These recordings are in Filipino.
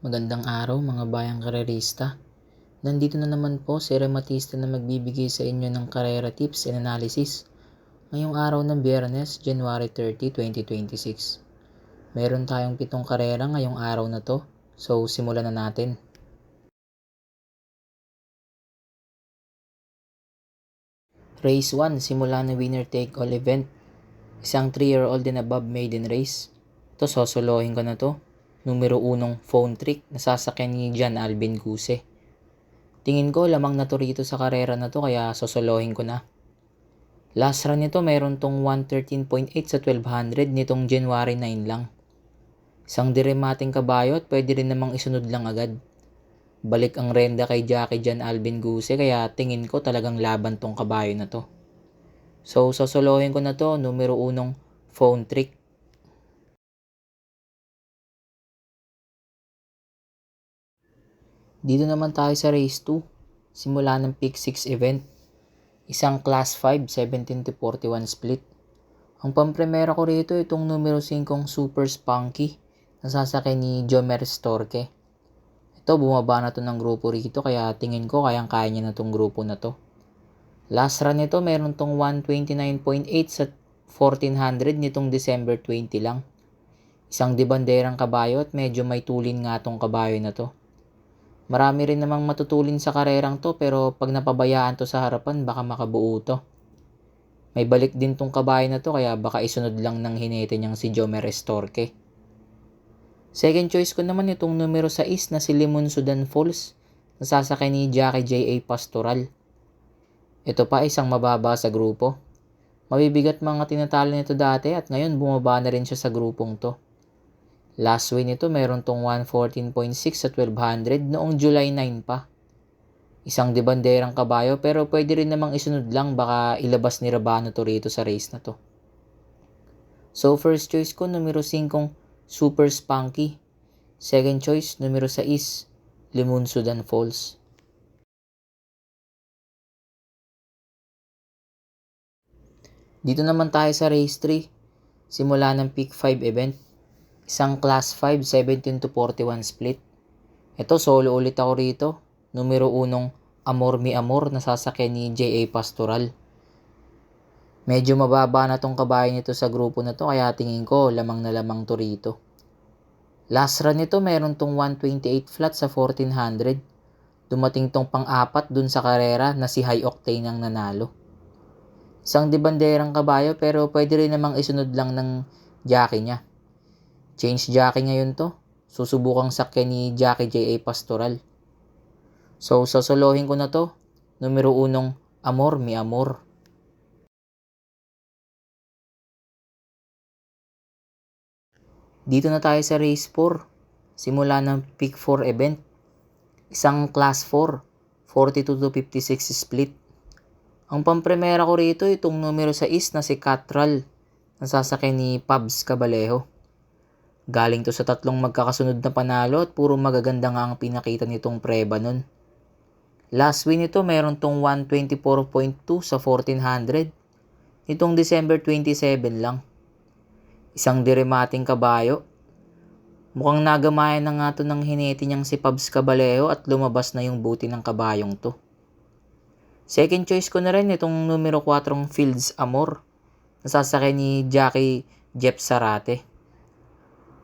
Magandang araw mga bayang karerista. Nandito na naman po si Rematista na magbibigay sa inyo ng karera tips and analysis ngayong araw ng Biyernes, January 30, 2026. Meron tayong 7 karera ngayong araw na to, so simulan na natin. Race 1, simula na winner take all event. Isang 3-year-old and above maiden race. Ito sosolohin ko na to. Numero 1 phone trick na sasakyan ni John Alvin Guse. Tingin ko lamang na to rito sa karera na to kaya sosolohin ko na. Last run nito mayroon tong 113.8 sa 1200 nitong January 9 lang. Isang diremating kabayo at pwede rin namang isunod lang agad. Balik ang renda kay Jackie John Alvin Guse kaya tingin ko talagang laban tong kabayo na to. So sosolohin ko na to, numero 1 phone trick. Dito naman tayo sa race 2, simula ng pick 6 event. Isang class 5, 17-41 split. Ang pampremera ko rito itong numero 5 Super Spunky na sasakay ni Jomer Storke. Ito bumaba na to ng grupo rito kaya tingin ko kayang-kaya niya na tong grupo na to. Last run nito meron tong 129.8 sa 1400 nitong December 20 lang. Isang debanderang kabayo at medyo may tulin nga tong kabayo na to. Marami rin namang matutulin sa karerang to pero pag napabayaan to sa harapan baka makabuo to. May balik din tong kabayo na to kaya baka isunod lang ng hinete niyang si Jomer Storke. Second choice ko naman itong numero 6 na si Limon Sudan Falls na sasakay ni Jackie J.A. Pastoral. Ito pa isang mababa sa grupo. Mabibigat mga tinatalo nito dati at ngayon bumaba na rin siya sa grupong to. Last win nito meron tong 114.6 sa 1200 noong July 9 pa. Isang debanderang kabayo pero pwede rin namang isunod lang baka ilabas ni Rabano to rito sa race na to. So first choice ko numero 5 Super Spunky. Second choice numero 6 Limon Sudan Falls. Dito naman tayo sa race 3. Simula ng pick 5 event. Isang class 5, 17-41 split. Ito, solo ulit ako rito. Numero 1, Amor Mi Amor na sasakyan ni J.A. Pastoral. Medyo mababa na tong kabayo nito sa grupo na to kaya tingin ko lamang na lamang to rito. Last run nito meron tong 128 flat sa 1400. Dumating tong pang-apat dun sa karera na si High Octane ang nanalo. Isang debanderang kabayo pero pwede rin namang isunod lang ng jockey niya. Change jockey ngayon to. Susubukang sakyan ni Jackie J.A. Pastoral. So, sosolohin ko na to. Numero 1, Amor Mi Amor. Dito na tayo sa race 4. Simula ng pick 4 event. Isang class 4, 42-56 split. Ang pampremera ko rito itong numero 6 na si Catral na sasakay ni Pabs Cabalejo. Galing to sa 3 magkakasunod na panalo at puro magaganda nga ang pinakita nitong preba nun. Last win nito meron tong 124.2 sa 1400 nitong December 27 lang. Isang diremating kabayo. Mukhang nagamayan na nga to ng hinete niyang si Pabs Cabalejo at lumabas na yung buti ng kabayong to. Second choice ko na rin itong numero 4 Fields Amor na sasakay ni Jackie Jeff Sarate.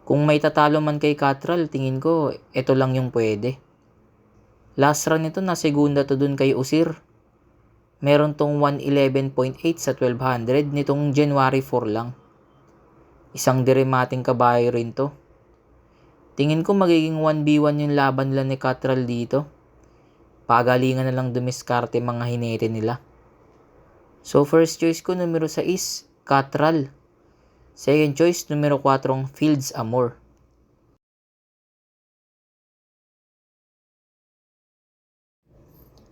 Kung may tatalo man kay Catral, tingin ko ito lang yung pwede. Last run nito na segunda to dun kay Usir. Meron tong 111.8 sa 1200 nitong January 4 lang. Isang diremating kabayo rin to. Tingin ko magiging 1v1 yung laban nila ni Catral dito. Pagalingan na lang dumiskarte mga hinete nila. So first choice ko numero 6, Catral. Second choice, numero 4, Fields Amor.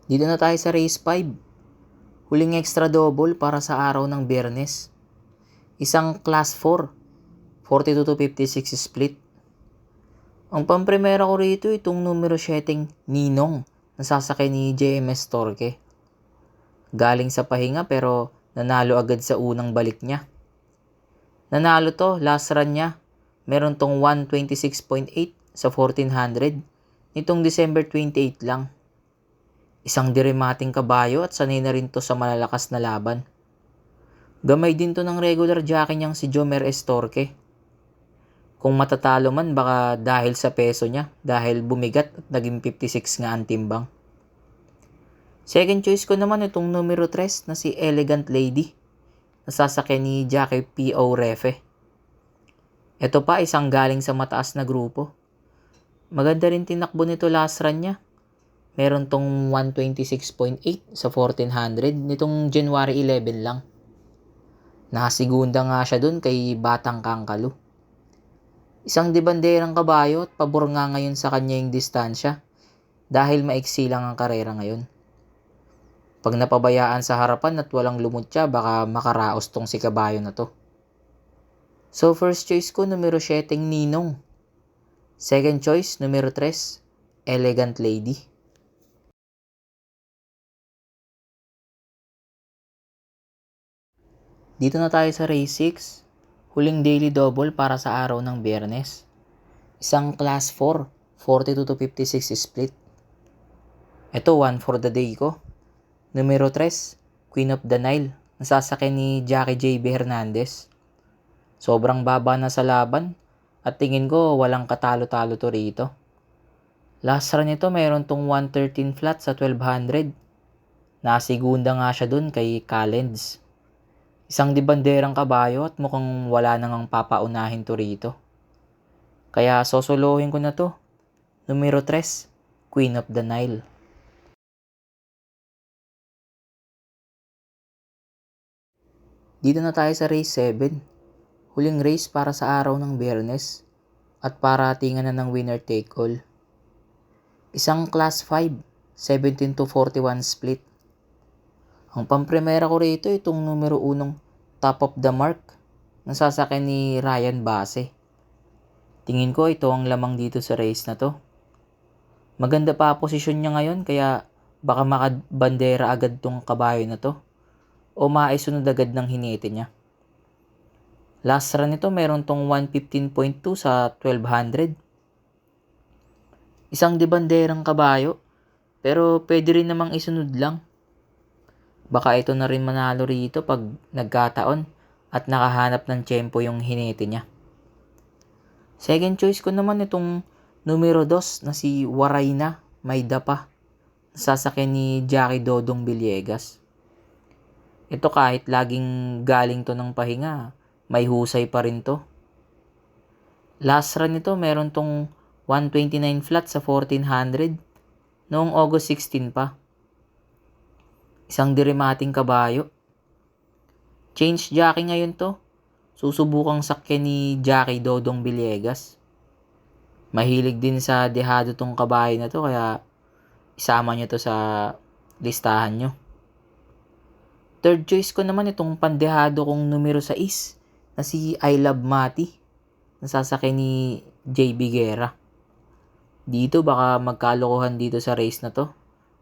Dito na tayo sa race 5. Huling extra double para sa araw ng Biyernes. Isang class 4, 42-56 split. Ang pampremera ko rito itong numero 7, Ninong, na sasakay ni JMS Torque. Galing sa pahinga pero nanalo agad sa unang balik niya. Nanalo to, last run niya. Meron tong 126.8 sa 1400 nitong December 28 lang. Isang diremating kabayo at sanay na rin to sa malalakas na laban. Gamay din to ng regular jockey niyang si Jomer Estorque. Kung matatalo man baka dahil sa peso niya, dahil bumigat at naging 56 nga ang timbang. Second choice ko naman itong numero 3 na si Elegant Lady, nasasakyan ni Jockey P.O. Refe. Ito pa isang galing sa mataas na grupo. Maganda rin tinakbo nito last run niya. Meron tong 126.8 sa 1400 nitong January 11 lang. Nakasigunda nga siya dun kay Batang Kangkalu. Isang debanderang kabayo at pabor nga ngayon sa kanya yung distansya dahil maiksi lang ang karera ngayon. Pag napabayaan sa harapan at walang lumutya, baka makaraos tong si kabayo na to. So first choice ko numero 7 Ninong. Second choice numero 3 Elegant Lady. Dito na tayo sa race 6, huling daily double para sa araw ng Biyernes. Isang class 4, 42-56 split. Ito, one for the day ko. Numero 3, Queen of the Nile, nasasakyan ni Jackie J.B. Hernandez. Sobrang baba na sa laban at tingin ko walang katalo-talo to rito. Last run nito mayroon tong 113 flat sa 1200. Nasigunda nga siya dun kay Callens. Isang dibanderang kabayo at mukhang wala nang papaunahin to rito. Kaya sosolohin ko na to. Numero 3, Queen of the Nile. Dito na tayo sa race 7. Huling race para sa araw ng Biyernes at para tingan na ng winner take all. Isang class 5, 17-41 split. Ang pampremera ko rito itong numero 1 Top of the Mark, nasasakyan ni Ryan Base. Tingin ko ito ang lamang dito sa race na to. Maganda pa posisyon niya ngayon kaya baka makabandera agad tong kabayo na to o maisunod agad ng hinete niya. Last run nito meron tong 115.2 sa 1200. Isang debanderang kabayo pero pwede rin namang isunod lang. Baka ito na rin manalo rito pag nagkataon at nakahanap ng tiyempo yung hinete niya. Second choice ko naman itong numero 2 na si Warayna May Dapa, nasasakyan ni Jackie Dodong Villegas. Ito kahit laging galing to ng pahinga, may husay pa rin to. Last run nito meron tong 129 flat sa 1400 noong August 16 pa. Isang diremating kabayo. Change jockey ngayon to. Susubukang sakyan ni Jackie Dodong Villegas. Mahilig din sa dehado tong kabayo na to kaya isama nyo to sa listahan nyo. Third choice ko naman itong pandehado kong numero 6 na si I Love Mati, nasasakyan ni JB Guerra. Dito baka magkalokohan dito sa race na to.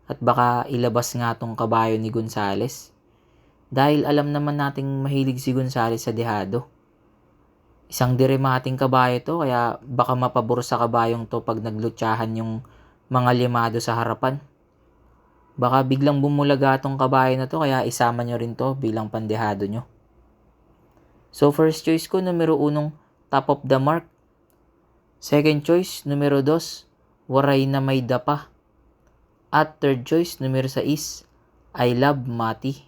At baka ilabas nga tong kabayo ni Gonzales. Dahil alam naman nating mahilig si Gonzales sa dehado. Isang diremating kabayo to kaya baka mapabor sa kabayong to pag naglutsahan yung mga limado sa harapan. Baka biglang bumulaga tong kabayo na to kaya isama nyo rin to bilang pandehado nyo. So first choice ko numero 1 Top of the Mark. Second choice numero 2 Warayna May Dapa. At third choice, numero 6, I Love Mati.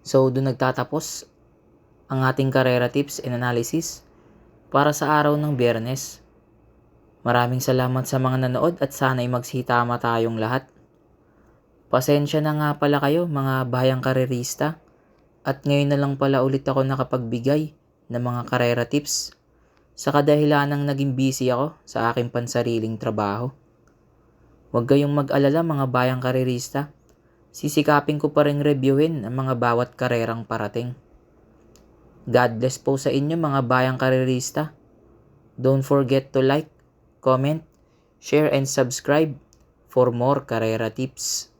So, doon nagtatapos ang ating karera tips and analysis para sa araw ng Biyernes. Maraming salamat sa mga nanood at sana'y magsitama tayong lahat. Pasensya na nga pala kayo mga bayang karerista at ngayon na lang pala ulit ako nakapagbigay ng mga karera tips sa kadahilanang naging busy ako sa aking pansariling trabaho. Huwag kayong mag-alala mga bayang karerista. Sisikapin ko pa rin reviewin ang mga bawat karerang parating. God bless po sa inyo mga bayang karerista. Don't forget to like, comment, share and subscribe for more karera tips.